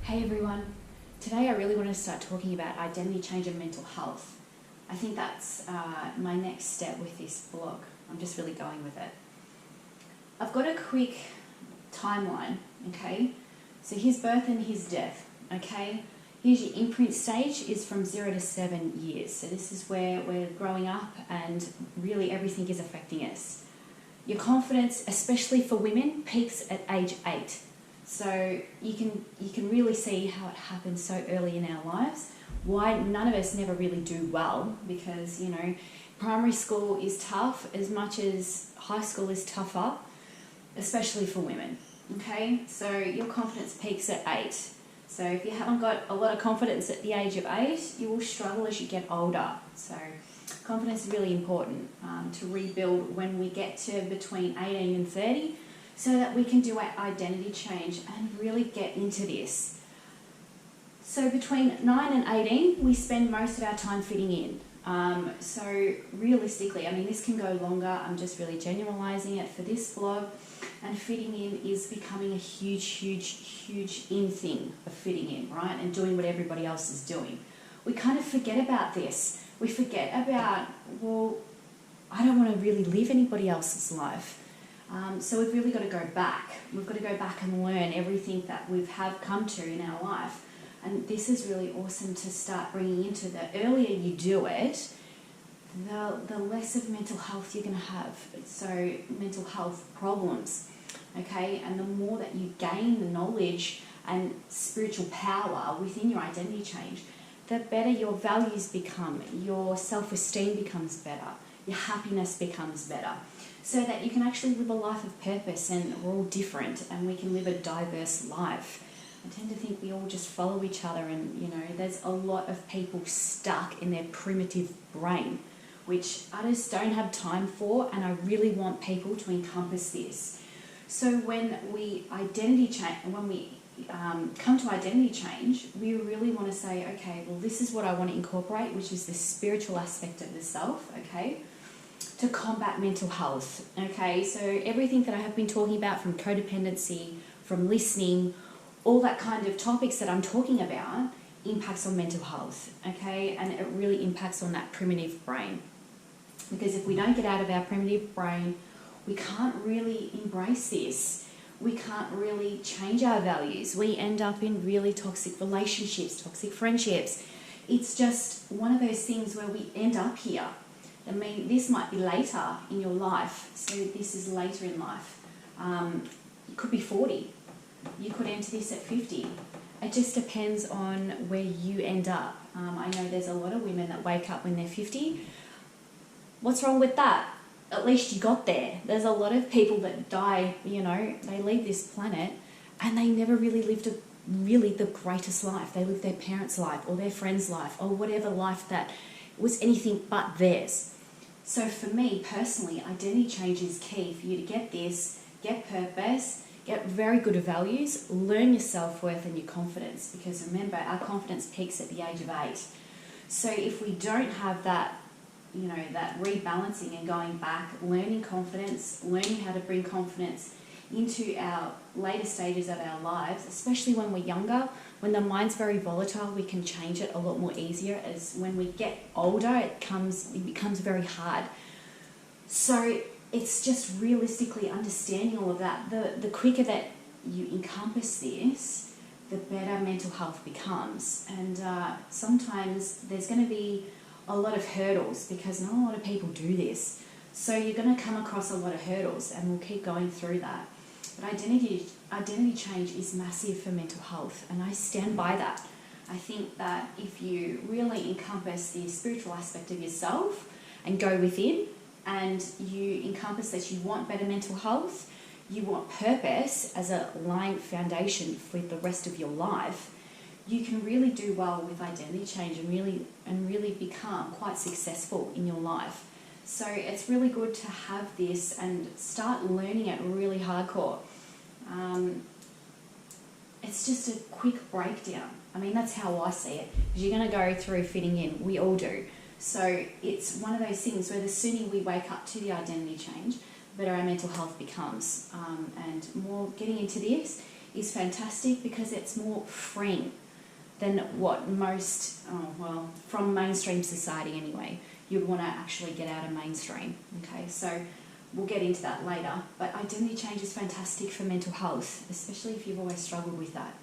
Hey everyone, today I really want to start talking about identity change and mental health. I think that's my next step with this blog. I'm just really going with it. I've got a quick timeline, okay? So his birth and his death, okay? Here's your imprint stage is from 0 to 7 years. So this is where we're growing up and really everything is affecting us. Your confidence, especially for women, peaks at age 8. So you can really see how it happens so early in our lives, why none of us never really do well, because, you know, primary school is tough as much as high school is tougher, especially for women, okay? So your confidence peaks at 8. So if you haven't got a lot of confidence at the age of 8, you will struggle as you get older. So confidence is really important to rebuild when we get to between 18 and 30, so that we can do our identity change and really get into this. So between 9 and 18, we spend most of our time fitting in. So realistically, I mean, this can go longer. I'm just really generalizing it for this blog. And fitting in is becoming a huge in thing of fitting in, right? And doing what everybody else is doing. We kind of forget about this. We forget about, well, I don't want to really live anybody else's life. So we've really got to go back. We've got to go back and learn everything that we've come to in our life. And this is really awesome to start bringing into. The earlier you do it, the less of mental health you're going to have. So mental health problems, okay? And the more that you gain the knowledge and spiritual power within your identity change, the better your values become, your self-esteem becomes better, your happiness becomes better, so that you can actually live a life of purpose. And we're all different and we can live a diverse life. I tend to think we all just follow each other, and, you know, there's a lot of people stuck in their primitive brain, which I just don't have time for, and I really want people to encompass this. So when we identity change, when we come to identity change, we really want to say, okay, well, this is what I want to incorporate, which is the spiritual aspect of the self, okay, to combat mental health, okay? So everything that I have been talking about, from codependency, from listening, all that kind of topics that I'm talking about impacts on mental health, okay? And it really impacts on that primitive brain. Because if we don't get out of our primitive brain, we can't really embrace this. We can't really change our values. We end up in really toxic relationships, toxic friendships. It's just one of those things where we end up here. I mean, this might be later in your life. So this is later in life. It could be 40. You could enter this at 50. It just depends on where you end up. I know there's a lot of women that wake up when they're 50. What's wrong with that? At least you got there. There's a lot of people that die, you know, they leave this planet and they never really lived the greatest life. They lived their parents' life or their friend's life or whatever life that was anything but theirs. So for me personally, identity change is key for you to get this, get purpose, get very good values, learn your self-worth and your confidence. Because remember, our confidence peaks at the age of 8. So if we don't have that, you know, that rebalancing and going back, learning confidence, learning how to bring confidence into our later stages of our lives, especially when we're younger, when the mind's very volatile, we can change it a lot more easier. As when we get older, it becomes very hard. So it's just realistically understanding all of that. The quicker that you encompass this, the better mental health becomes. And sometimes there's going to be a lot of hurdles, because not a lot of people do this. So you're going to come across a lot of hurdles, and we'll keep going through that. But identity change is massive for mental health, and I stand by that. I think that if you really encompass the spiritual aspect of yourself and go within, and you encompass that you want better mental health, you want purpose as a line foundation for the rest of your life, you can really do well with identity change and really become quite successful in your life. So it's really good to have this and start learning it really hardcore. It's just a quick breakdown. I mean, that's how I see it. Because you're going to go through fitting in. We all do. So it's one of those things where the sooner we wake up to the identity change, the better our mental health becomes. And more getting into this is fantastic because it's more freeing than what most, from mainstream society anyway, you'd want to actually get out of mainstream. Okay, so we'll get into that later. But identity change is fantastic for mental health, especially if you've always struggled with that.